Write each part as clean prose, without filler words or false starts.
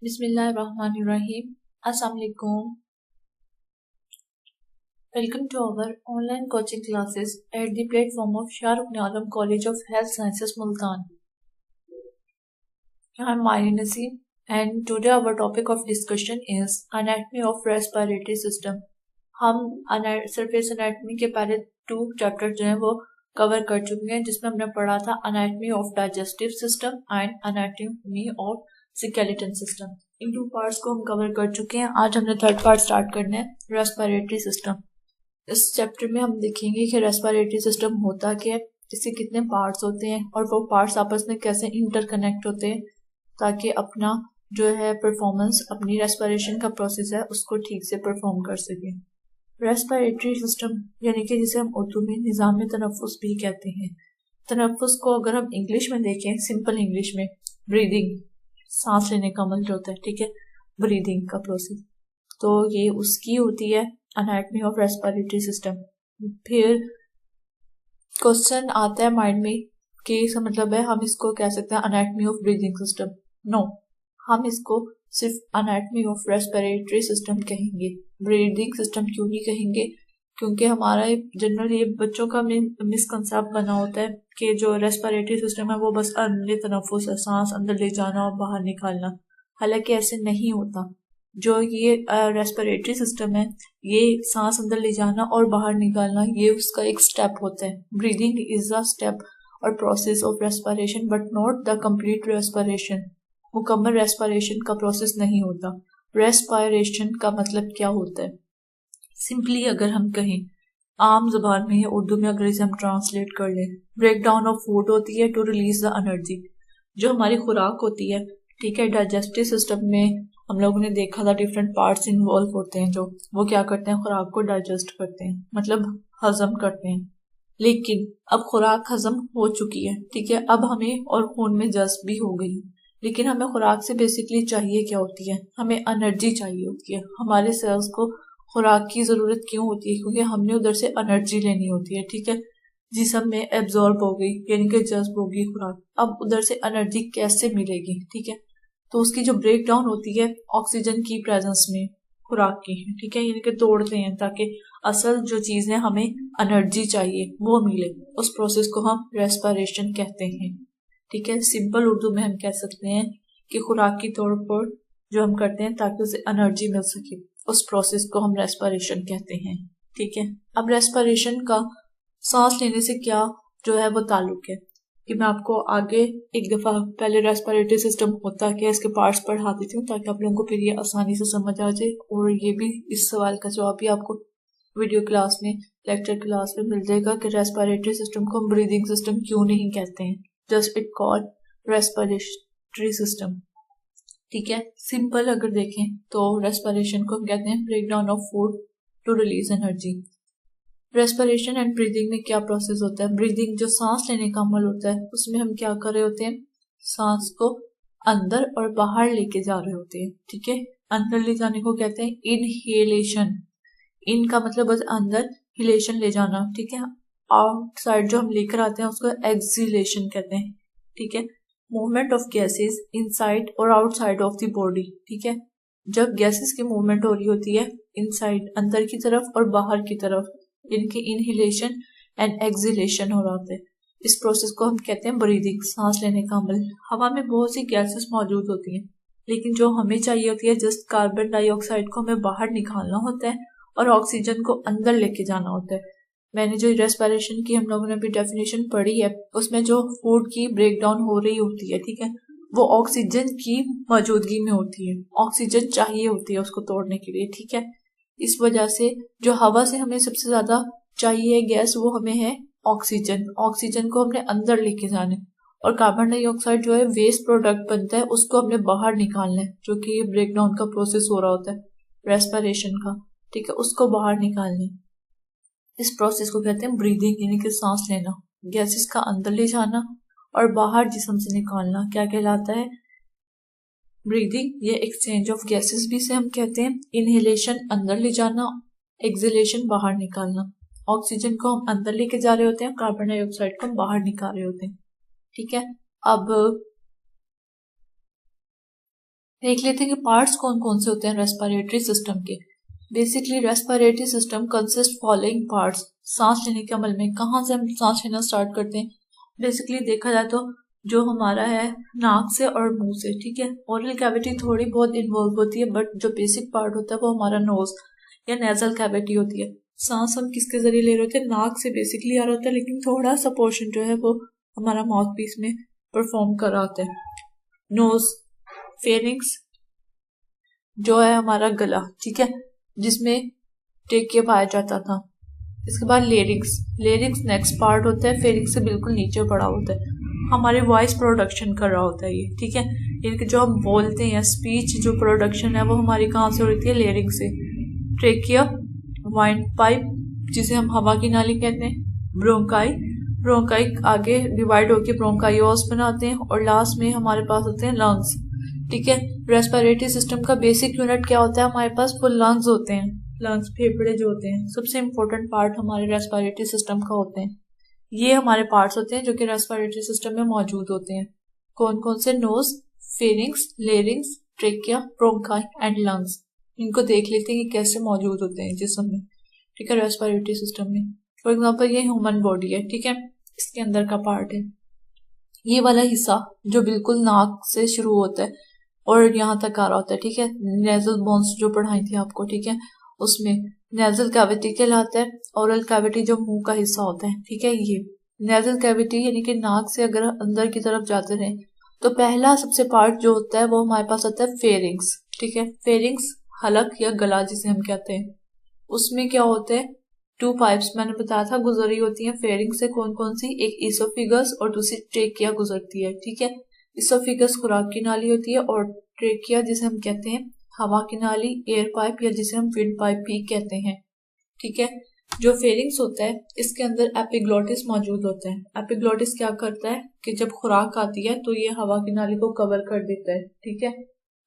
Bismillahirrahmanirrahim. Assalamu alaikum. Welcome to our online coaching classes at the platform of Shah Rukh Alam College of Health Sciences, Multan. I am Mari Naseem and today our topic of discussion is anatomy of respiratory system. हम surface anatomy के पहले 2 chapter जो हैं वो cover कर चुके हैं, जिसमें हमने पढ़ा था anatomy of digestive system and anatomy of skeleton system. In 2 parts को हम कवर कर चुके हैं। आज हमने 3rd पार्ट स्टार्ट करना है, रेस्पिरेटरी सिस्टम। इस चैप्टर में हम देखेंगे कि रेस्पिरेटरी सिस्टम होता क्या है, इसके कितने पार्ट्स होते हैं और वो पार्ट्स आपस में कैसे इंटरकनेक्ट होते हैं ताकि अपना जो है परफॉर्मेंस, अपनी रेस्पिरेशन का प्रोसेस है उसको ठीक से परफॉर्म कर सकें। रेस्पिरेटरी सिस्टम यानी कि जिसे हम उर्दू में निज़ाम तनफ़ुस भी कहते हैं। तनफ़ुस को अगर हम इंग्लिश में देखें, सिंपल इंग्लिश में ब्रीदिंग, सांस लेने का अमल जो होता है, ठीक है, ब्रीदिंग का प्रोसेस, तो ये उसकी होती है एनाटमी ऑफ रेस्पिरेटरी सिस्टम। फिर क्वेश्चन आता है माइंड में कि इसका मतलब है हम इसको कह सकते हैं anatomy of breathing system. No, हम इसको सिर्फ एनाटमी ऑफ रेस्पिरेटरी सिस्टम कहेंगे। ब्रीदिंग सिस्टम क्यों नहीं कहेंगे? क्योंकि हमारा जनरल ये बच्चों का मिसकंसेप्ट बना होता है कि जो रेस्पिरेटरी सिस्टम है वो बस अंदर तनफ़ुस है, सांस अंदर ले जाना और बाहर निकालना। हालांकि ऐसे नहीं होता। जो ये रेस्पिरेटरी सिस्टम है, ये सांस अंदर ले जाना और बाहर निकालना, ये उसका एक स्टेप होता है। ब्रीदिंग इज अ स्टेप और process of respiration but not the complete respiration. मुकम्मल रेस्पिरेशन का प्रोसेस नहीं होता। रेस्पिरेशन का मतलब क्या होता है? सिंपली अगर हम कहें आम जबान में या उर्दू में, अगर इसे हम ट्रांसलेट कर लें, ब्रेक डाउन ऑफ फूड होती है टू रिलीज द एनर्जी। जो हमारी खुराक होती है, ठीक है, डाइजेस्टिव सिस्टम में हम लोगों ने देखा था डिफरेंट पार्ट्स इन्वॉल्व होते हैं, जो वो क्या करते हैं, खुराक को डाइजेस्ट करते हैं, मतलब हजम करते हैं। लेकिन अब खुराक हजम हो चुकी है, ठीक है, अब हमें और खून में जज्ब भी हो गई, लेकिन हमें खुराक से बेसिकली चाहिए क्या होती है? हमें एनर्जी चाहिए होती है। हमारे सेल्स को खुराक की जरूरत क्यों होती है? क्योंकि हमने उधर से एनर्जी लेनी होती है, ठीक है, जिसम में एब्जॉर्ब हो गई यानी कि जज्ब होगी खुराक। अब उधर से एनर्जी कैसे मिलेगी? ठीक है, तो उसकी जो ब्रेक डाउन होती है ऑक्सीजन की प्रेजेंस में खुराक की, ठीक है, यानी कि तोड़ते हैं ताकि असल जो चीज है, हमें एनर्जी चाहिए, वो मिले। उस प्रोसेस को हम रेस्पिरेशन कहते हैं, ठीक है। सिंपल उर्दू में हम कह सकते हैं कि खुराक की तोड़ फोड़ जो हम करते हैं ताकि उसे एनर्जी मिल सके, उस प्रोसेस को हम रेस्पिरेशन कहते हैं, ठीक है। अब रेस्पिरेशन का सांस लेने से क्या जो है वो ताल्लुक है, कि मैं आपको आगे एक दफा पहले रेस्पिरेटरी सिस्टम होता क्या, इसके पार्ट्स पढ़ा देती हूँ ताकि आप लोगों को फिर ये आसानी से समझ आ जाए, और ये भी इस सवाल का जवाब भी आपको वीडियो क्लास में, लेक्चर क्लास में मिल जाएगा कि रेस्पिरेटरी सिस्टम को हम ब्रीदिंग सिस्टम क्यों नहीं कहते हैं, just it called respiratory system, ठीक है। सिंपल अगर देखें तो रेस्पिरेशन को हम कहते हैं break down of food to release energy. Respiration and breathing में क्या प्रोसेस होता है? ब्रीदिंग जो सांस लेने का अमल होता है, उसमें हम क्या कर रहे होते हैं, सांस को अंदर और बाहर लेके जा रहे होते हैं, ठीक है। अंदर ले जाने को कहते हैं इनहेलेशन। इन का मतलब बस अंदर, हिलेशन ले जाना, ठीक है। आउटसाइड जो हम लेकर आते हैं उसको एक्सिलेशन कहते हैं, ठीक है। मूवमेंट ऑफ गैसेस इनसाइड और आउटसाइड ऑफ द बॉडी, ठीक है। जब गैसेस की मूवमेंट हो रही होती है इनसाइड, अंदर की तरफ, और बाहर की तरफ, इनकी इनहेलेशन एंड एक्सिलेशन हो रहा होता है, इस प्रोसेस को हम कहते हैं ब्रीदिंग, सांस लेने का अमल। हवा में बहुत सी गैसेस मौजूद होती हैं, लेकिन जो हमें चाहिए होती है जस्ट कार्बन डाइऑक्साइड को हमें बाहर निकालना होता है और ऑक्सीजन को अंदर लेके जाना होता है। मैंने जो रेस्पिरेशन की हम लोगों ने भी डेफिनेशन पढ़ी है, उसमें जो फूड की ब्रेक डाउन हो रही होती है, ठीक है, वो ऑक्सीजन की मौजूदगी में होती है। ऑक्सीजन चाहिए होती है उसको तोड़ने के लिए, ठीक है। इस वजह से जो हवा से हमें सबसे ज्यादा चाहिए गैस, वो हमें है ऑक्सीजन। ऑक्सीजन को हमने अंदर लेके जाना है, और कार्बन डाइऑक्साइड जो है वेस्ट प्रोडक्ट बनता है, उसको हमने बाहर निकालना है, जो कि ब्रेक डाउन का प्रोसेस हो रहा होता है रेस्पिरेशन का, ठीक है, उसको बाहर निकालना है। इस प्रोसेस को कहते हैं ब्रीदिंग, यानी कि सांस लेना, गैसेस का अंदर ले जाना और बाहर जिस्म से निकालना क्या कहलाता है? ब्रीदिंग। ये एक्सचेंज ऑफ गैसेस भी से हम कहते हैं। इनहेलेशन अंदर ले जाना, एक्सहेलेशन बाहर निकालना। ऑक्सीजन को हम अंदर लेके जा रहे होते हैं, कार्बन डाइऑक्साइड को हम बाहर निकाल रहे होते हैं, ठीक है। अब देख लेते हैं कि पार्ट्स कौन कौन से होते हैं रेस्पिरेटरी सिस्टम के। Basically respiratory system consist following parts. सांस लेने के अमल में कहाँ से हम सांस लेना स्टार्ट करते हैं? बेसिकली देखा जाए तो जो हमारा है नाक से और मुंह से, ठीक है। ओरल कैविटी थोड़ी बहुत इन्वॉल्व होती है, बट जो बेसिक पार्ट होता है वो हमारा नोज या नेजल कैविटी होती है। सांस हम किसके जरिए ले रहे होते हैं? नाक से बेसिकली आ रहा होता है, लेकिन थोड़ा सा पोर्शन जो है वो हमारा माउथ पीस में परफॉर्म कर रहा होता है। नोज, फेरिंग्स जो है हमारा गला, ठीक है, जिसमें टेकिया पाया जाता था। इसके बाद लेरिंग्स, लेरिंग्स नेक्स्ट पार्ट होता है, फेरिंग्स से बिल्कुल नीचे पड़ा होता है, हमारी वॉइस प्रोडक्शन कर रहा होता है ये, ठीक है। यानी कि जो हम बोलते हैं, स्पीच जो प्रोडक्शन है वो हमारी कहाँ से हो रही है? लेरिंग से। ट्रेकिया, वाइंड पाइप जिसे हम हवा की नाली कहते हैं, ब्रोंकाई, ब्रोंकाई आगे डिवाइड होकर ब्रोंकाइओस बनाते हैं, और लास्ट में हमारे पास होते हैं लंग्स, ठीक है। रेस्पिरेटरी सिस्टम का बेसिक यूनिट क्या होता है? हमारे पास वो लंग्स होते हैं। लंग्स, फेफड़े जो होते हैं, सबसे इंपॉर्टेंट पार्ट हमारे रेस्पिरेटरी सिस्टम का होते हैं। ये हमारे पार्ट्स होते हैं जो कि रेस्पिरेटरी सिस्टम में मौजूद होते हैं। कौन कौन से? Nose, pharynx, larynx, trachea, bronchi and lungs. इनको देख लेते हैं कि कैसे मौजूद होते हैं जिस्म में, ठीक है, रेस्पिरेटरी सिस्टम में। फॉर एग्जाम्पल ये ह्यूमन बॉडी है, ठीक है, इसके अंदर का पार्ट है ये वाला हिस्सा जो बिल्कुल नाक से शुरू होता है और यहाँ तक आ रहा होता है, ठीक है। नेजल बोन्स जो पढ़ाई थी आपको, ठीक है, उसमें नेजल कैविटी कहलाता है। ओरल कैविटी जो मुंह का हिस्सा होता है, ठीक है। ये नेजल कैविटी यानी कि नाक से अगर अंदर की तरफ जाते रहे तो पहला सबसे पार्ट जो होता है वो हमारे पास होता है फेरिंग्स, ठीक है। फेरिंग्स हलक या गला जिसे हम कहते हैं। उसमें क्या होता है? 2 पाइप्स मैंने बताया था गुजरी होती हैं फेरिंग से। कौन कौन सी? एक इसोफिगस और दूसरी ट्रेकिया गुजरती है, ठीक है। इसोफिगस खुराक की नाली होती है और ट्रेकिया जिसे हम कहते हैं हवा की नाली, एयर पाइप या जिसे हम विंड पाइप भी कहते हैं, ठीक है। जो फेरिंग्स होता है इसके अंदर एपिग्लोटिस मौजूद होता है। एपिग्लोटिस क्या करता है कि जब खुराक आती है तो ये हवा की नाली को कवर कर देता है, ठीक है।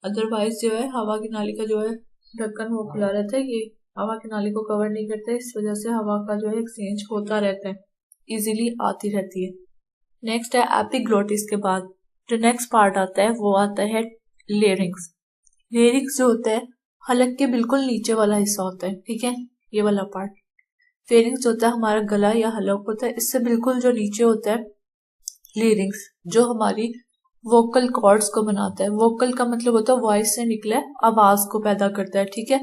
अदरवाइज जो है हवा की नाली का जो है ढक्कन वो खुला रहता है, ये हवा की नाली को कवर नहीं करता है, इस वजह से हवा का जो है एक्सचेंज होता रहता है, इजीली आती रहती है। नेक्स्ट है एपिग्लोटिस के बाद जो नेक्स्ट पार्ट आता है वो आता है लेरिंग्स। लेरिंग्स जो होता है हलक के बिल्कुल नीचे वाला हिस्सा होता है, ठीक है, ये वाला पार्ट। फेरिंग्स होता है हमारा गला या हलक होता है, इससे बिल्कुल जो नीचे होता है लेरिंग्स, जो हमारी वोकल कॉर्ड्स को बनाता है। वोकल का मतलब होता है वॉइस से निकले आवाज को पैदा करता है, ठीक है।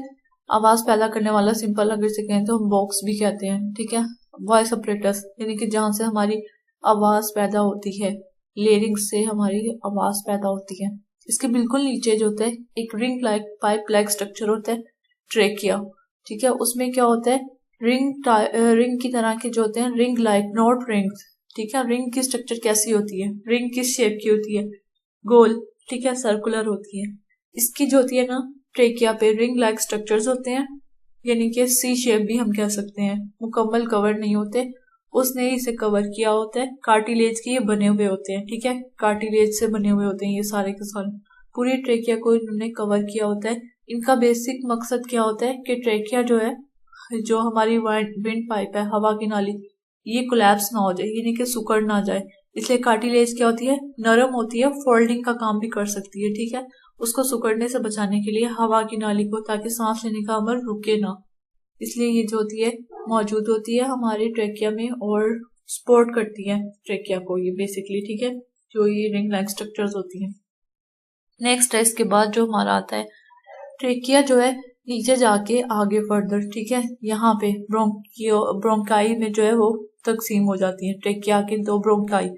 आवाज पैदा करने वाला सिंपल अगर से कहें तो हम बॉक्स भी कहते हैं, ठीक है। वॉइस ऑपरेटर्स यानी कि जहां से हमारी आवाज पैदा होती है, लेरिंग्स से हमारी आवाज पैदा होती है। इसके बिल्कुल नीचे जो होता है एक ring like pipe like structure होता है, ट्रेकिया, ठीक है। उसमें क्या होता है? रिंग की तरह के जो होते हैं, रिंग लाइक, नॉट रिंग्स, ठीक है। रिंग की स्ट्रक्चर कैसी होती है? रिंग किस शेप की होती है? गोल, ठीक है, सर्कुलर होती है। इसकी जो होती है ना ट्रेकिया पे रिंग लाइक स्ट्रक्चर्स होते हैं, यानी कि सी शेप भी हम कह सकते हैं, मुकम्मल कवर नहीं होते, उसने इसे कवर किया होता है। कार्टिलेज के ये बने हुए होते हैं, ठीक है, कार्टिलेज से बने हुए होते हैं ये सारे के सारे। पूरी ट्रेकिया को इन्होंने कवर किया होता है। इनका बेसिक मकसद क्या होता है कि ट्रेकिया जो है, जो हमारी विंड पाइप है, हवा की नाली, ये कोलैप्स ना हो जाए, यानी कि सुकड़ ना जाए। इसलिए कार्टिलेज क्या होती है? नरम होती है, फोल्डिंग का काम भी कर सकती है, ठीक है। उसको सुकड़ने से बचाने के लिए हवा की नाली को, ताकि सांस लेने का अमल रुके ना, इसलिए ये जो होती है मौजूद होती है हमारी ट्रेकिया में और सपोर्ट करती है ट्रेकिया को ये बेसिकली, ठीक है, जो ये रिंग लाइक स्ट्रक्चर्स होती हैं। नेक्स्ट है इसके बाद जो हमारा आता है ट्रेकिया जो है नीचे जाके आगे फर्दर, ठीक है, यहाँ पे ब्रोंकाई में जो है वो तकसीम हो जाती है। ट्रेकिया के 2 ब्रोंकाई,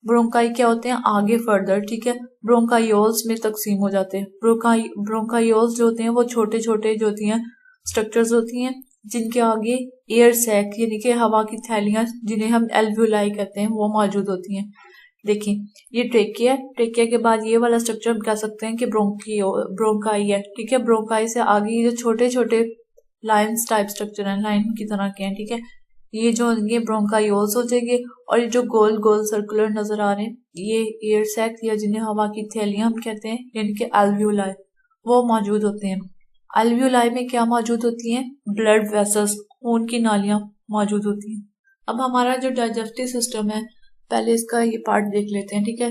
ब्रोंकाई क्या होते हैं? आगे फर्दर, ठीक है, ब्रोंकाइओल्स में तकसीम हो जाते हैं। ब्रोंकाइओल्स जो होते हैं वो छोटे छोटे जो होती हैं स्ट्रक्चर्स होती हैं, जिनके आगे एयर सैक यानी कि हवा की थैलियां, जिन्हें हम एल्वियोलाई कहते हैं, वो मौजूद होती हैं। देखिए ये ट्रेकिया, ट्रेकिया के बाद ये वाला स्ट्रक्चर हम कह सकते हैं कि ब्रोंकाई है, ठीक है। ब्रोंकाई से आगे ये जो छोटे छोटे लाइन्स टाइप स्ट्रक्चर हैं, लाइन की तरह के हैं, ठीक है, ये जो होंगे ब्रोंकाइओल्स हो जाएंगे। और ये जो गोल गोल सर्कुलर नजर आ रहे हैं ये एयर सैक या जिन्हें हवा की थैलियां हम कहते हैं, यानी कि एल्वियोलाई, वो मौजूद होते हैं। एल्वियोलाई में क्या मौजूद होती हैं? ब्लड वेसल्स, खून की नालियां मौजूद होती हैं। अब हमारा जो डाइजेस्टिव सिस्टम है पहले इसका ये पार्ट देख लेते हैं, ठीक है।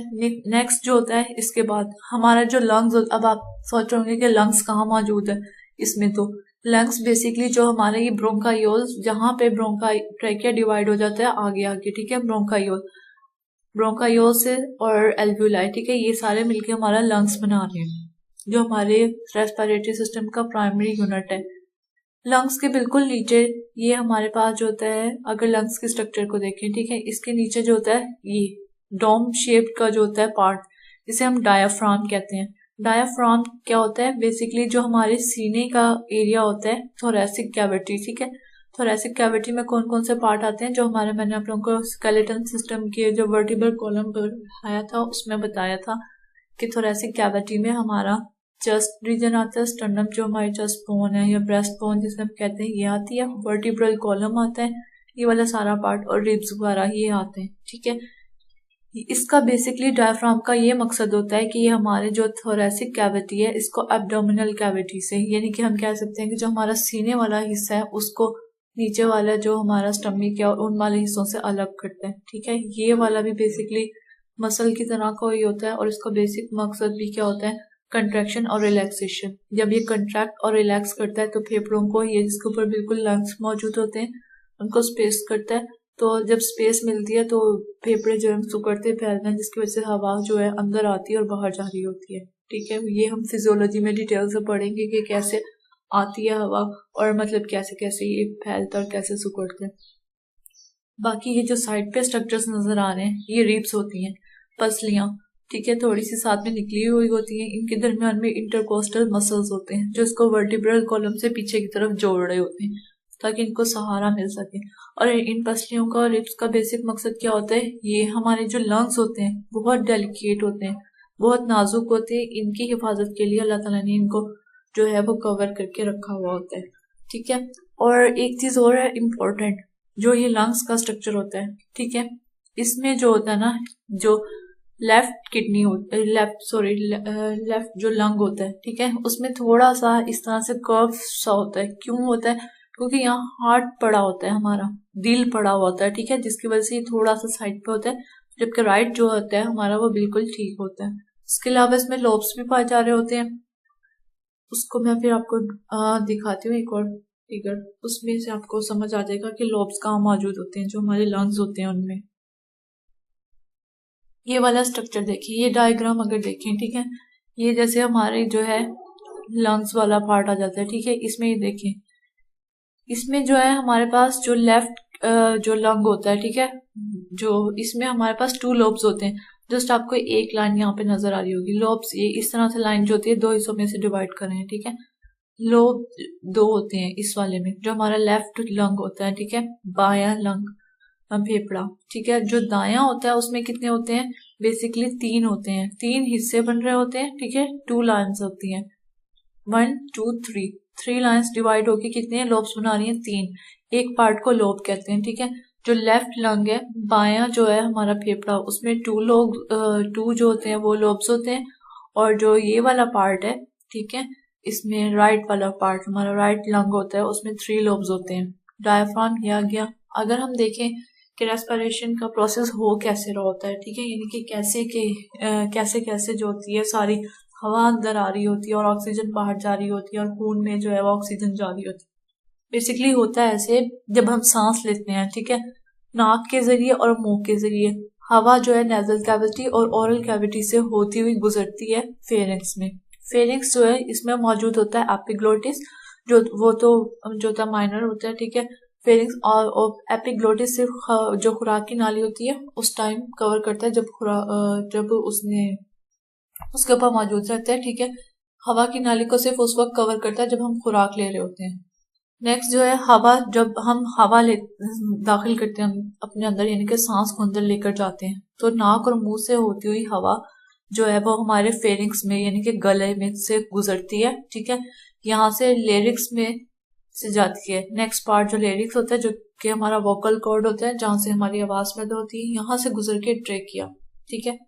नेक्स्ट जो होता है इसके बाद हमारा जो लंग्स, अब आप सोच रहे होंगे कि लंग्स कहाँ मौजूद है इसमें। तो लंग्स बेसिकली जो हमारे ये ब्रोंकायोल्स, जहाँ पे ट्रैकिया डिवाइड हो जाता है आगे आगे, ठीक है, ब्रोंकायोल से और एल्वुलाई, ठीक है, ये सारे मिलके हमारा लंग्स बना रहे हैं, जो हमारे रेस्पिरेटरी सिस्टम का प्राइमरी यूनिट है। लंग्स के बिल्कुल नीचे ये हमारे पास जो होता है, अगर लंग्स के स्ट्रक्चर को देखें, ठीक है, इसके नीचे जो होता है ये डोम शेप्ड का जो होता है पार्ट, जिसे हम डायाफ्राम कहते हैं। डायाफ्राम क्या होता है? बेसिकली जो हमारे सीने का एरिया होता है, थोरैसिक कैविटी, ठीक है। थोरैसिक कैविटी में कौन कौन से पार्ट आते हैं, जो हमारे, मैंने आप लोगों को स्केलेटन सिस्टम के जो वर्टिब्रल कॉलम पढ़ाया था उसमें बताया था कि थोरैसिक कैविटी में हमारा चेस्ट रीजन आता है, स्टर्नम जो हमारी चेस्ट बोन है या ब्रेस्ट बोन जिसे हम कहते हैं, ये आती है। वर्टिब्रल कॉलम आता है, ये वाला सारा पार्ट, और रिब्स वगैरह ये आते हैं, ठीक है। इसका बेसिकली डायफ्राम का ये मकसद होता है कि ये हमारे जो थोरैसिक कैविटी है इसको एब्डोमिनल कैविटी से, यानी कि हम कह सकते हैं कि जो हमारा सीने वाला हिस्सा है उसको नीचे वाला जो हमारा स्टमक है और उन वाले हिस्सों से अलग करता है, ठीक है। ये वाला भी बेसिकली मसल की तरह का ही होता है, और इसका बेसिक मकसद भी क्या होता है? कंट्रैक्शन और रिलैक्सेशन। जब ये कंट्रैक्ट और रिलैक्स करता है तो फेफड़ों को, ये जिसके ऊपर बिल्कुल लंग्स मौजूद होते हैं, उनको स्पेस करता है। तो जब स्पेस मिलती है तो फेफड़े जो है सुकड़ते फैलते हैं, जिसकी वजह से हवा जो है अंदर आती है और बाहर जा रही होती है, ठीक है। ये हम फिजियोलॉजी में डिटेल से पढ़ेंगे कि कैसे आती है हवा, और मतलब कैसे कैसे ये फैलता है और कैसे सुकड़ते हैं। बाकी ये जो साइड पे स्ट्रक्चर्स नजर आ रहे हैं, ये रिब्स होती हैं, पसलियां, ठीक है, थोड़ी सी साथ में निकली हुई होती हैं। इनके दरमियान में इंटरकोस्टल मसल्स होते हैं, जो इसको वर्टिब्रल कॉलम से पीछे की तरफ जोड़ रहे होते हैं ताकि इनको सहारा मिल सके। और इन पसलियों का और रिब्स का बेसिक मकसद क्या होता है? ये हमारे जो लंग्स होते हैं बहुत डेलिकेट होते हैं, बहुत नाजुक होते हैं। इनकी हिफाजत के लिए अल्लाह ताला ने इनको जो है वो कवर करके रखा हुआ होता है, ठीक है। और एक चीज और है इम्पोर्टेंट, जो ये लंग्स का स्ट्रक्चर होता है, ठीक है, इसमें जो होता है ना, जो लेफ्ट किडनी होता है, लेफ्ट जो लंग होता है, ठीक है, उसमें थोड़ा सा इस तरह से कर्व सा होता है। क्यों होता है? क्योंकि यहाँ हार्ट पड़ा होता है, हमारा दिल पड़ा हुआ होता है, ठीक है, जिसकी वजह से ये थोड़ा सा साइड पे होता है, जबकि राइट जो होता है हमारा वो बिल्कुल ठीक होता है। इसके अलावा इसमें लोब्स भी पाए जा रहे होते हैं, उसको मैं फिर आपको दिखाती हूँ एक और फिगर, उसमें से आपको समझ आ जाएगा कि लोब्स कहाँ मौजूद होते हैं, जो हमारे लंग्स होते हैं उनमें। ये वाला स्ट्रक्चर देखिए, ये डायग्राम अगर देखें, ठीक है, ये जैसे हमारे जो है लंग्स वाला पार्ट आ जाता है, ठीक है। इसमें ये देखें, इसमें जो है हमारे पास जो लेफ्ट जो लंग होता है, ठीक है, जो इसमें हमारे पास 2 लोब्स होते हैं। जस्ट आपको एक लाइन यहाँ पे नजर आ रही होगी, लोब्स ये इस तरह से लाइन जो होती है 2 हिस्सों में से डिवाइड कर रहे हैं, ठीक है। लोब 2 होते हैं इस वाले में, जो हमारा लेफ्ट लंग होता है, ठीक है, बायां लंग फेफड़ा, ठीक है। जो दायां होता है उसमें कितने होते हैं? बेसिकली 3 होते हैं, 3 हिस्से बन रहे होते हैं, ठीक है। 2 लाइन्स होती हैं, 1 2 3 लाइन्स डिवाइड होके कितने लोब्स बना रही हैं? 3। एक पार्ट को लोब कहते हैं, ठीक है। जो लेफ्ट लंग है, बायां जो है हमारा फेफड़ा, उसमें 2 जो होते हैं वो लोब्स होते हैं, और जो ये वाला पार्ट है, ठीक है, इसमें राइट वाला पार्ट हमारा राइट लंग होता है, उसमें 3 लोब्स होते हैं। डायफ्राम ये आ गया। अगर हम देखें कि रेस्पिरेशन का प्रोसेस हो कैसे रहा होता है, ठीक है, यानी कि कैसे कैसे जो होती है सारी हवा अंदर आ रही होती है और ऑक्सीजन बाहर जा रही होती है, और खून में जो है वो ऑक्सीजन जा रही होती है। बेसिकली होता है ऐसे, जब हम सांस लेते हैं, ठीक है, नाक के जरिए और मुंह के जरिए हवा जो है नेजल कैविटी और ओरल कैविटी से होती हुई गुजरती है फेरिंक्स में। फेरिंक्स जो है इसमें मौजूद होता है एपिग्लोटिस, जो वो तो जो होता है माइनर होता है, ठीक है। फेरिंक्स और एपिग्लोटिस सिर्फ जो खुराक की नाली होती है उस टाइम कवर करता है, जब उसके ऊपर मौजूद रहता है, ठीक है। हवा की नाली को सिर्फ उस वक्त कवर करता है जब हम खुराक ले रहे होते हैं। नेक्स्ट जो है हवा, जब हम हवा दाखिल करते हैं अपने अंदर, यानी कि सांस को अंदर लेकर जाते हैं, तो नाक और मुंह से होती हुई हवा जो है वो हमारे फेरिंक्स में यानी कि गले में से गुजरती है, ठीक है। यहाँ से लेरिक्स में से जाती है। नेक्स्ट पार्ट जो लेरिक्स होता है, जो कि हमारा वोकल कॉर्ड होता है, जहाँ से हमारी आवाज पैदा होती है, यहाँ से गुजर के ट्रेकिया, ठीक है,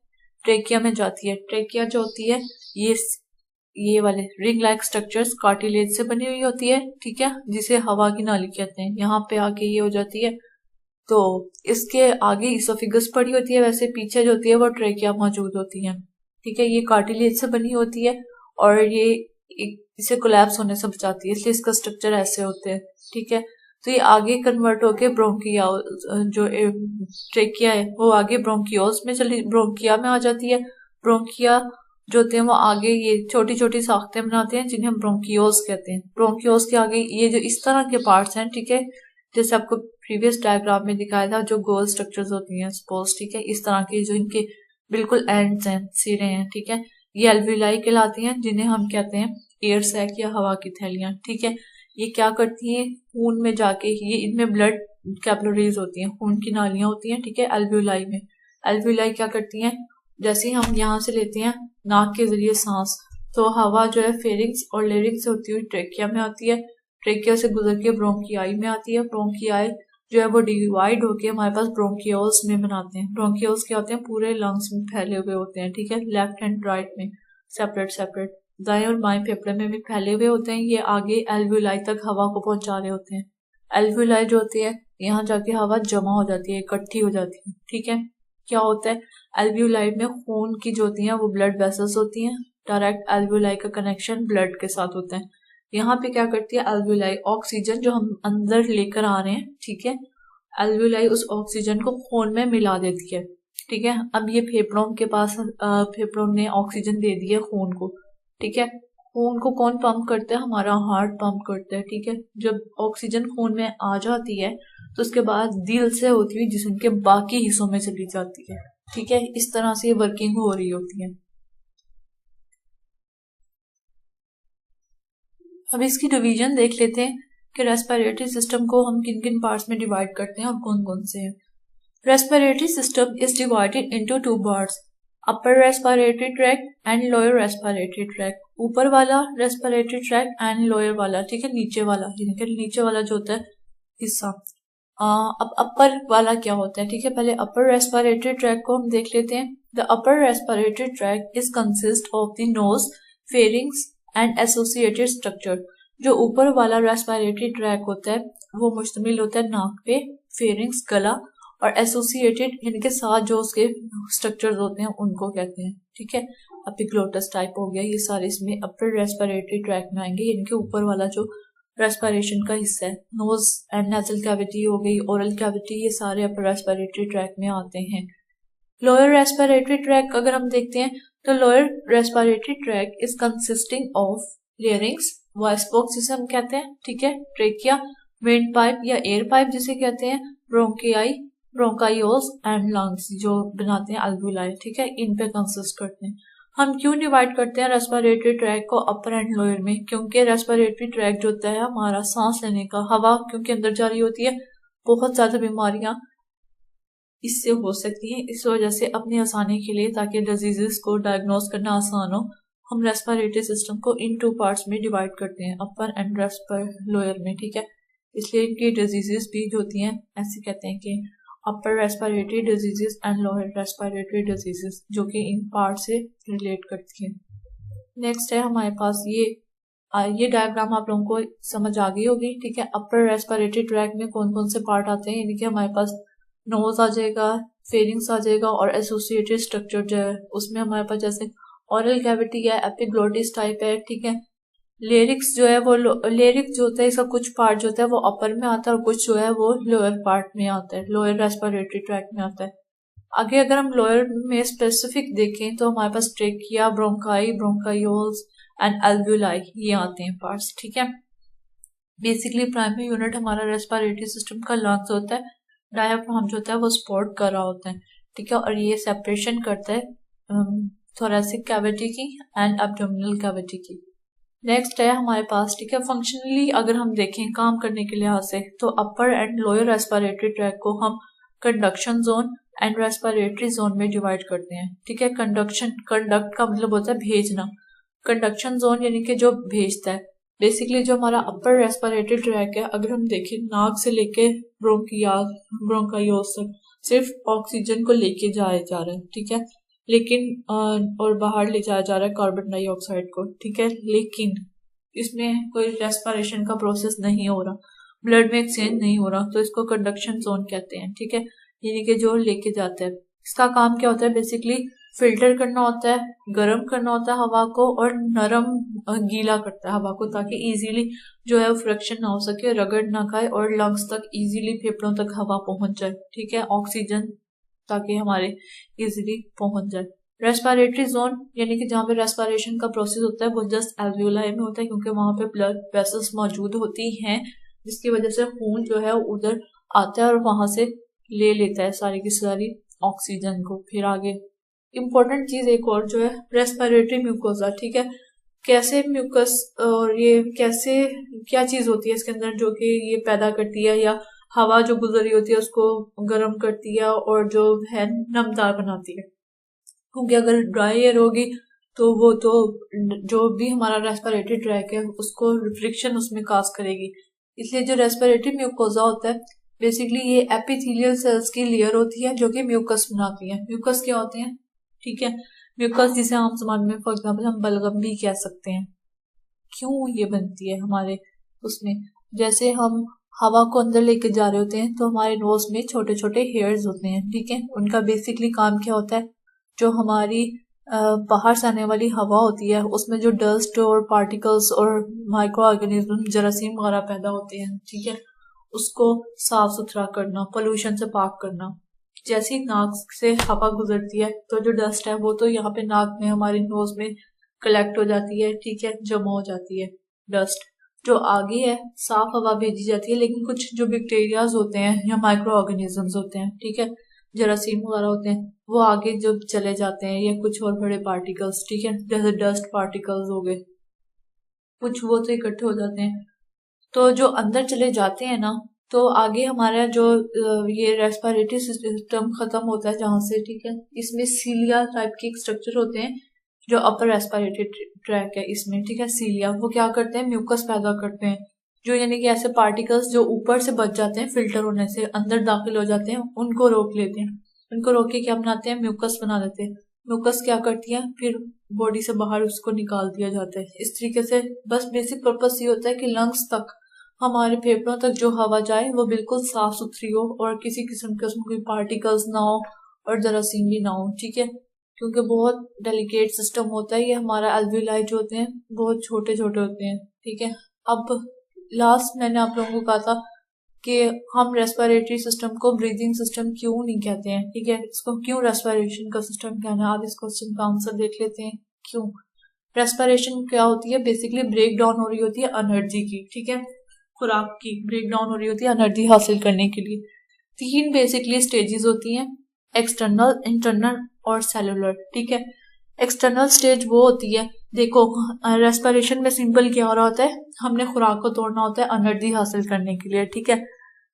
ट्रेकिया में जाती है। ट्रेकिया जो होती है ये वाले रिंग लाइक स्ट्रक्चर्स कार्टिलेज से बनी हुई होती है, ठीक है, जिसे हवा की नाली कहते हैं। यहाँ पे आके ये हो जाती है, तो इसके आगे इसोफिगस पड़ी होती है, वैसे पीछे जो होती है वो ट्रेकिया मौजूद होती है। ठीक है, ये कार्टिलेज से बनी होती है और ये इसे कोलैप्स होने से बचाती है, इसलिए इसका स्ट्रक्चर ऐसे होते हैं। ठीक है, तो ये आगे कन्वर्ट होके ब्रोंकिया, जो ट्रेकिया है वो आगे ब्रोंकियोस में ब्रोंकिया में आ जाती है। ब्रोंकिया जो होते हैं वो आगे ये छोटी छोटी साख्तें बनाते हैं जिन्हें हम ब्रोंकियोस कहते हैं। ब्रोंकियोस के आगे ये जो इस तरह के पार्ट्स हैं, ठीक है, जैसे आपको प्रीवियस डायग्राम में दिखाया था, जो गोल स्ट्रक्चर्स होती हैं सपोज, ठीक है, इस तरह के जो इनके बिल्कुल एंड्स हैं, सिरे हैं, ठीक है, ये एल्विलाई कहलाती हैं, जिन्हें हम कहते हैं एयर सैक या हवा की थैलियां। ठीक है, ये क्या करती हैं, खून में जाके, ये इनमें ब्लड कैपिलरीज होती हैं, खून की नालियां होती हैं। ठीक है, एल्विलाई में एल्विलाई क्या करती हैं, जैसे ही हम यहाँ से लेते हैं नाक के जरिए सांस, तो हवा जो है फेरिंग्स और लेरिंग्स से होती हुई ट्रेकिया में आती है, ट्रेकिया से गुजर के ब्रोंकियाई में आती है, ब्रोंकियाई जो है वो डिवाइड होके हमारे पास ब्रोंकियोल्स में बनाते हैं। ब्रोंकियोल्स क्या होते हैं, पूरे लंग्स में फैले हुए होते हैं। ठीक है, लेफ्ट एंड राइट में सेपरेट सेपरेट, दाएं और बाएं फेफड़े में भी फैले हुए होते हैं। ये आगे एल्वियोलाई तक हवा को पहुंचा रहे होते हैं। एल्वियोलाई जो होती है, यहाँ जाके हवा जमा हो जाती है, इकट्ठी हो जाती है। ठीक है, क्या होता है, एल्वियोलाई में खून की जो होती है वो ब्लड वेसल्स होती हैं, डायरेक्ट एल्वियोलाई का कनेक्शन ब्लड के साथ होता है। यहाँ पे क्या करती है एल्वियोलाई, ऑक्सीजन जो हम अंदर लेकर आ रहे हैं, ठीक है, एल्वियोलाई उस ऑक्सीजन को खून में मिला देती है। ठीक है, अब ये फेफड़ों के पास, फेफड़ों ने ऑक्सीजन दे दी है खून को। ठीक है, खून को कौन पंप करता है, हमारा हार्ट पंप करता है। ठीक है, जब ऑक्सीजन खून में आ जाती है तो उसके बाद दिल से होती हुई जिस्म के बाकी हिस्सों में चली जाती है। ठीक है, इस तरह से ये वर्किंग हो रही होती है। अब इसकी डिवीजन देख लेते हैं कि रेस्पिरेटरी सिस्टम को हम किन किन पार्ट्स में डिवाइड करते हैं और कौन कौन से हैं। Respiratory system is divided into two parts, upper respiratory tract and lower respiratory tract. ऊपर वाला रेस्पिरेटरी ट्रैक्ट एंड लोअर वाला, ठीक है, नीचे वाला, नीचे वाला जो होता है हिस्सा। अब अपर वाला क्या होता है, ठीक है, पहले अपर रेस्पिरेटरी ट्रैक्ट को हम देख लेते हैं। The upper respiratory tract is consist of the nose, pharynx and associated structure. जो ऊपर वाला रेस्पिरेटरी ट्रैक होता है वो मुश्तमिल होता है नाक पे, फेरिंग्स गला, और एसोसिएटेड इनके साथ जो उसके स्ट्रक्चर्स होते हैं उनको कहते हैं। ठीक है, एपिग्लोटस टाइप हो गया, ये सारे इसमें अपर रेस्पिरेटरी ट्रैक में आएंगे। इनके ऊपर वाला जो रेस्पिरेशन का हिस्सा है, नोज एंड नेजल कैविटी हो गई, ओरल कैविटी, ये सारे अपर रेस्पिरेटरी ट्रैक में आते हैं। लोअर रेस्पिरेटरी ट्रैक अगर हम देखते हैं तो lower respiratory tract is consisting of larynx, voice box जिसे हम कहते हैं, ठीक है, ट्रेकिया, विंड पाइप या एयर पाइप जिसे कहते हैं, ब्रोंकियाई, ब्रोंकाइओस एंड लंग्स जो बनाते हैं एल्वियोलाई। ठीक है, इन पे कंसिस्ट करते हैं। हम क्यों डिवाइड करते हैं रेस्पिरेटरी ट्रैक को अपर एंड लोअर में, क्योंकि रेस्पिरेटरी ट्रैक जो होता है हमारा सांस लेने का, हवा क्योंकि अंदर जा रही होती है, बहुत ज्यादा बीमारियां इससे हो सकती हैं। इस वजह से अपनी आसानी के लिए, ताकि डिजीजेस को डायग्नोस करना आसान हो, हम रेस्पिरेटरी सिस्टम को इन टू पार्ट्स में डिवाइड करते हैं, अपर एंड लोअर में। ठीक है, इसलिए इनकी डिजीजेस भी जो होती हैं ऐसे कहते हैं कि upper respiratory diseases and lower respiratory diseases, जो कि इन पार्ट से रिलेट करती है। नेक्स्ट है हमारे पास ये डायग्राम आप लोगों को समझ आ गई होगी। ठीक है, अपर रेस्पिरेटरी ट्रैक में कौन कौन से पार्ट आते हैं, यानी कि हमारे पास नोज आ जाएगा, फेरिंग्स आ जाएगा, और एसोसिएटेड स्ट्रक्चर जो है उसमें हमारे पास जैसे ओरल कैविटी है, एपिग्लोटिस टाइप है। ठीक है, लेरिक्स जो है वो लेरिक्स जो होता है इसका कुछ पार्ट जो होता है वो अपर में आता है और कुछ जो है वो लोअर पार्ट में आता है, लोअर रेस्पिरेटरी ट्रैक में आता है। आगे अगर हम लोअर में स्पेसिफिक देखें तो हमारे पास ट्रेकिया, ब्रोंकाई, ब्रोंकाइओल्स एंड एल्वियोलाई, ये आते हैं पार्ट्स। ठीक है, बेसिकली प्राइमरी यूनिट हमारा रेस्पिरेटरी सिस्टम का लंग्स होता है, डायाफ्राम जो होता है वो सपोर्ट कर रहा होता है। ठीक है, और ये सेपरेशन करता है थोरेसिक कैविटी की एंड एब्डोमिनल कैविटी की। नेक्स्ट है हमारे पास, ठीक है, फंक्शनली अगर हम देखें काम करने के लिहाज से, तो अपर एंड लोअर रेस्पिरेटरी ट्रैक को हम conduction zone and respiratory zone में डिवाइड करते हैं। ठीक है, कंडक्ट का मतलब होता है भेजना, कंडक्शन जोन यानी कि जो भेजता है। बेसिकली जो हमारा अपर रेस्पिरेटरी ट्रैक है, अगर हम देखें नाक से लेके ब्रोंकाइओस तक सिर्फ ऑक्सीजन को लेके जाया जा रहा है। ठीक है, लेकिन और बाहर ले जाया जा रहा है कार्बन डाइऑक्साइड को। ठीक है, लेकिन इसमें कोई रेस्पिरेशन का प्रोसेस नहीं हो रहा, ब्लड में एक्सचेंज नहीं हो रहा, तो इसको कंडक्शन जोन कहते हैं, ठीक है, यानी कि जो लेके जाता है। इसका काम क्या होता है, बेसिकली फिल्टर करना होता है, गर्म करना होता है हवा को, और नरम गीला करता है हवा को, ताकि इजीली जो है फ्रिक्शन ना हो सके, रगड़ ना खाए, और लंग्स तक इजीली, फेफड़ों तक हवा पहुंच जाए, ठीक है, ऑक्सीजन ताकि हमारे इजीली पहुंच जाए। रेस्पिरेटरी जोन यानी कि जहाँ पे रेस्पिरेशन का प्रोसेस होता है वो जस्ट एल्वियोलाई में होता है, क्योंकि वहां पे ब्लड वेसल्स मौजूद होती हैं, जिसकी वजह से खून जो है उधर आता है और वहां से ले लेता है सारी की सारी ऑक्सीजन को। फिर आगे इम्पोर्टेंट चीज एक और जो है रेस्पिरेटरी म्यूकोसा, ठीक है, कैसे म्यूकस और ये कैसे क्या चीज होती है इसके अंदर जो कि ये पैदा करती है, या हवा जो गुजर रही होती है उसको गर्म करती है और जो है नमदार बनाती है। क्योंकि अगर ड्राई एयर होगी तो वो तो जो भी हमारा रेस्पिरेटरी ट्रैक है उसको फ्रिक्शन उसमें काज करेगी, इसलिए जो रेस्पिरेटरी म्यूकोसा होता है बेसिकली ये एपिथेलियल सेल्स की लेयर होती है जो कि म्यूकस बनाती है। म्यूकस क्या होते हैं, ठीक है, म्यूकस जिसे आम जबान में फॉर एग्जाम्पल हम बलगम भी कह सकते हैं। क्यों ये बनती है हमारे उसमें, जैसे हम हवा को अंदर लेके जा रहे होते हैं तो हमारे नोज में छोटे छोटे हेयर्स होते हैं, ठीक है, उनका बेसिकली काम क्या होता है, जो हमारी बाहर से आने वाली हवा होती है उसमें जो डस्ट और पार्टिकल्स और माइक्रो ऑर्गेनिज्म जरासीम वगैरह पैदा होते हैं, ठीक है, उसको साफ सुथरा करना, पोल्यूशन से पाक करना। जैसे ही नाक से हवा गुजरती है तो जो डस्ट है वो तो यहाँ पे नाक में हमारे नोज में कलेक्ट हो जाती है, ठीक है, जमा हो जाती है डस्ट, जो आगे है साफ हवा भेजी जाती है, लेकिन कुछ जो बैक्टीरियाज होते हैं या माइक्रो ऑर्गेनिजम्स होते हैं, ठीक है, जरासीम वगैरह होते हैं, वो आगे जब चले जाते हैं, या कुछ और बड़े पार्टिकल्स, ठीक है, जैसे डस्ट पार्टिकल्स हो गए कुछ, वो तो इकट्ठे हो जाते हैं, तो जो अंदर चले जाते हैं ना, तो आगे हमारा जो ये रेस्पिरेटरी सिस्टम खत्म होता है जहां से, ठीक है, इसमें सीलिया टाइप के स्ट्रक्चर होते हैं जो अपर रेस्पिरेटरी ट्रैक है इसमें, ठीक है, सीलिया, वो क्या करते हैं, म्यूकस पैदा करते हैं, जो यानी कि ऐसे पार्टिकल्स जो ऊपर से बच जाते हैं फिल्टर होने से, अंदर दाखिल हो जाते हैं, उनको रोक लेते हैं, उनको रोक के क्या बनाते हैं, म्यूकस बना देते हैं। म्यूकस क्या करती है, फिर बॉडी से बाहर उसको निकाल दिया जाता है। इस तरीके से बस बेसिक पर्पस ये होता है कि लंग्स तक, हमारे फेफड़ों तक जो हवा जाए वो बिल्कुल साफ सुथरी हो और किसी किस्म के उसमें कोई पार्टिकल्स ना हो और जरासीम भी ना हो, ठीक है, क्योंकि बहुत डेलिकेट सिस्टम होता है ये, हमारा एल्वियोलाई जो होते हैं बहुत छोटे छोटे होते हैं, ठीक है। अब लास्ट मैंने आप लोगों को कहा था कि हम रेस्पिरेटरी सिस्टम को ब्रीदिंग सिस्टम क्यों नहीं कहते हैं, ठीक है, इसको क्यों रेस्पिरेशन का सिस्टम कहना है। आज इस क्वेश्चन का आंसर देख लेते हैं, क्यों रेस्पिरेशन क्या होती है, बेसिकली ब्रेक डाउन हो रही होती है एनर्जी की, ठीक है, खुराक की ब्रेक डाउन हो रही होती है एनर्जी हासिल करने के लिए। 3 बेसिकली स्टेजेस होती हैं, एक्सटर्नल, इंटरनल और सेलुलर, ठीक है। एक्सटर्नल स्टेज वो होती है, देखो रेस्पिरेशन में सिंपल क्या हो रहा होता है, हमने खुराक को तोड़ना होता है एनर्जी हासिल करने के लिए, ठीक है,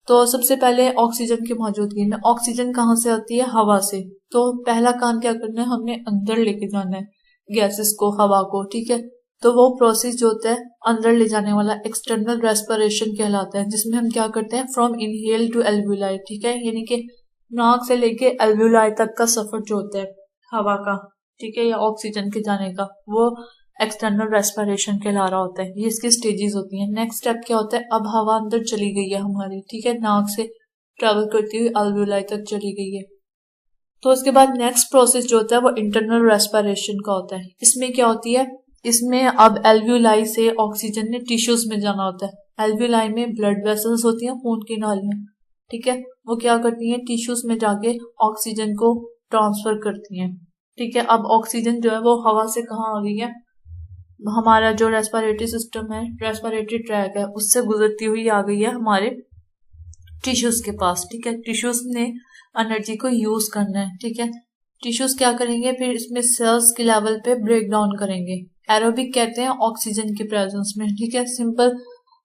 तो सबसे पहले ऑक्सीजन की मौजूदगी में, ऑक्सीजन कहाँ से आती है, हवा से, तो पहला काम क्या करना है, हमने अंदर लेके जाना है गैसेस को, हवा को, ठीक है, तो वो प्रोसेस जो होता है अंदर ले जाने वाला एक्सटर्नल रेस्पिरेशन कहलाता है, जिसमें हम क्या करते हैं, फ्रॉम इनहेल टू एल्वियोलाई, ठीक है, यानी कि नाक से लेके एल्वियोलाई तक का सफर जो होता है हवा का, ठीक है, या ऑक्सीजन के जाने का, वो एक्सटर्नल रेस्पिरेशन कहला रहा होता है। ये इसकी स्टेजेस होती हैं। नेक्स्ट स्टेप क्या होता है, अब हवा अंदर चली गई है हमारी, ठीक है, नाक से ट्रेवल करती हुई एल्वियोलाई तक चली गई है, तो उसके बाद नेक्स्ट प्रोसेस जो होता है वो इंटरनल रेस्पिरेशन का होता है। इसमें क्या होती है, इसमें अब एल्वियोलाई से ऑक्सीजन ने टिश्यूज में जाना होता है। एल्वियोलाई में ब्लड वेसल्स होती हैं, खून की नालियां, ठीक है, वो क्या करती हैं, टिश्यूज में जाके ऑक्सीजन को ट्रांसफर करती हैं, ठीक है। अब ऑक्सीजन जो है वो हवा से कहाँ आ गई है, हमारा जो रेस्पिरेटरी सिस्टम है, रेस्पिरेटरी ट्रैक है, उससे गुजरती हुई आ गई है हमारे टिश्यूज के पास, ठीक है। टिश्यूज ने एनर्जी को यूज करना है, ठीक है, टिश्यूज क्या करेंगे, फिर इसमें सेल्स के लेवल पे ब्रेक डाउन करेंगे, एरोबिक कहते हैं ऑक्सीजन के प्रेजेंस में, ठीक है। सिंपल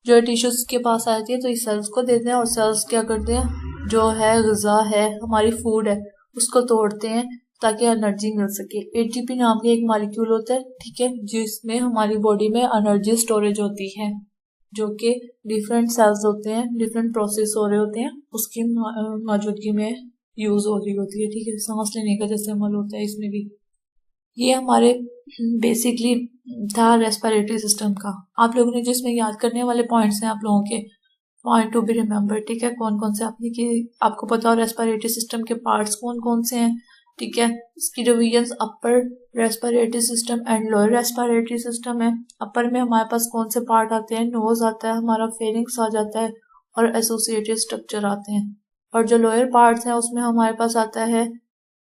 जो टिश्यूज के पास आती है तो इस सेल्स को देते हैं, और सेल्स क्या करते हैं, जो है ग़िज़ा है, हमारी फूड है, उसको तोड़ते हैं ताकि एनर्जी मिल सके। एटीपी नाम का एक मॉलिक्यूल होता है, ठीक है, जिसमें हमारी बॉडी में एनर्जी स्टोरेज होती है, जो कि डिफरेंट सेल्स होते हैं, डिफरेंट प्रोसेस हो रहे होते हैं, उसकी मौजूदगी में यूज हो रही होती है, ठीक है। सांस लेने का जैसे अमल होता है इसमें भी। ये हमारे बेसिकली था रेस्पिरेटरी सिस्टम का। आप लोगों ने जिसमें याद करने वाले पॉइंट्स हैं आप लोगों के, पॉइंट टू बी रिमेम्बर, ठीक है। कौन कौन से आपको पता हो रेस्पिरेटरी सिस्टम के पार्ट्स कौन कौन से हैं, ठीक है। इसकी divisions upper respiratory system and lower respiratory system है। अपर में हमारे पास कौन से पार्ट आते हैं, नोज आता है हमारा, फेरिंक्स आ जाता है और एसोसिएटेड स्ट्रक्चर आते हैं। और जो लोअर पार्ट्स हैं उसमें हमारे पास आता है,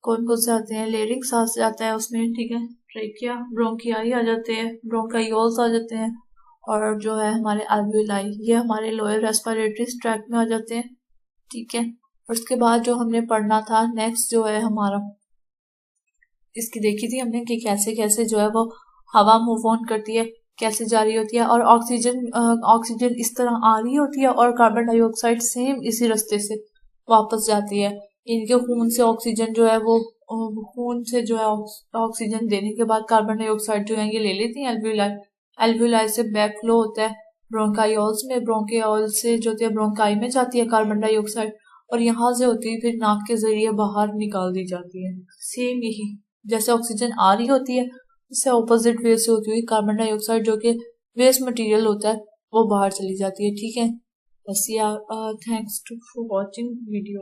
कौन कौन से आते हैं, लेरिंग्स आ जाता है उसमें, ठीक है। ट्रेकिया, ब्रोंकियाई आ जाते हैं, ब्रोंकायोल्स आ जाते हैं, और जो है हमारे एल्वियोलाई, ये हमारे लोअर रेस्पिरेटरी ट्रैक्ट में आ जाते हैं, ठीक है। और उसके बाद जो हमने पढ़ना था नेक्स्ट जो है हमारा, इसकी देखी थी हमने कि कैसे कैसे जो है वो हवा मूव ऑन करती है, कैसे जा रही होती है, और ऑक्सीजन इस तरह आ रही होती है और कार्बन डाइऑक्साइड सेम इसी रास्ते से वापस जाती है। इनके खून से ऑक्सीजन जो है वो खून से जो है ऑक्सीजन देने के बाद कार्बन डाइऑक्साइड जो है ये ले लेती है एल्वियोलाई। एल्वियोलाई से बैक फ्लो होता है ब्रोंकायोल्स में, ब्रोंकियोल से जो होती है ब्रोंकाई में जाती है कार्बन डाइऑक्साइड, और यहाँ से होती है फिर नाक के जरिए बाहर निकाल दी जाती है। सेम यही जैसे ऑक्सीजन आ रही होती है उससे ऑपोजिट वे से होती हुई कार्बन डाइऑक्साइड जो कि वेस्ट मटेरियल होता है वो बाहर चली जाती है, ठीक है। बस या थैंक्स फॉर वॉचिंग वीडियो।